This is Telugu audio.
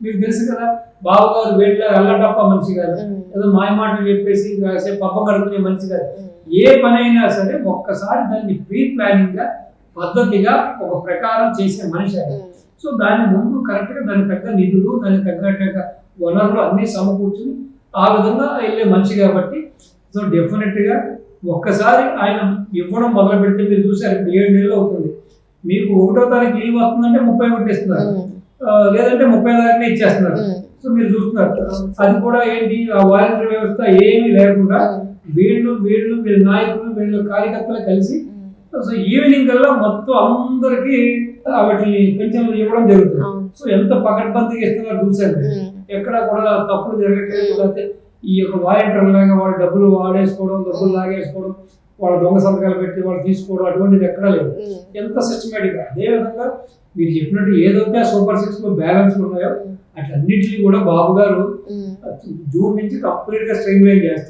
మీకు తెలుసు కదా, బావగారు వీళ్ళ అల్లటప్ప మనిషి కాదు, ఏదో మాయ మాటలు చెప్పేసి కాసేపు పబ్బం గడుపునే మనిషి కాదు. ఏ పని అయినా సరే ఒక్కసారి దాన్ని ప్రీ ప్లానింగ్ గా పద్ధతిగా ఒక ప్రకారం చేసే మనిషి ఆయన. సో దాని ముందు కరెక్ట్ గా దానికి తగ్గ నిధులు, దానికి తగ్గ వనరులు అన్ని సమకూర్చుని ఆ విధంగా వెళ్ళే మనిషి కాబట్టి సో డెఫినెట్ గా ఒక్కసారి ఆయన ఇవ్వడం మొదలు పెడితే మీరు చూసారు, ఇప్పుడు 7 నెలలు అవుతుంది. మీకు 1వ తారీఖు లీవ్ వస్తుందంటే 31 ఇస్తున్నారు, లేదంటే 30 తారీఖునే ఇచ్చేస్తున్నారు. సో మీరు చూస్తున్నారు, అది కూడా ఏంటి, ఆ వాలంటీర్ వ్యవస్థ ఏమీ లేకుండా వీళ్ళ నాయకులు వీళ్ళ కార్యకర్తలు కలిసి సో ఈవినింగ్ కల్లా మొత్తం అందరికి వాటిని పెన్షన్లు ఇవ్వడం జరుగుతుంది. సో ఎంత పకడ్బందీగా ఇస్తున్నారు చూసారు, ఎక్కడ కూడా తప్పులు జరగట్లేదు. లేకపోతే ఈ యొక్క వాలంటీర్ లాగా వాళ్ళు డబ్బులు వాడేసుకోవడం, డబ్బులు లాగేసుకోవడం, వాళ్ళ దొంగ సంతకాలు పెట్టి వాళ్ళు తీసుకోవడం అటువంటిది ఎక్కడా లేదు. ఎంత సిస్టమేటిక్. అదేవిధంగా మీరు చెప్పినట్టు ఏదైతే సూపర్ 6 లో బ్యాలెన్స్ ఉన్నాయో అట్లన్నింటినీ కూడా బాబు గారు జూన్ నుంచి కంప్లీట్ గా స్ట్రీమ్ లైన్ చేస్తారు.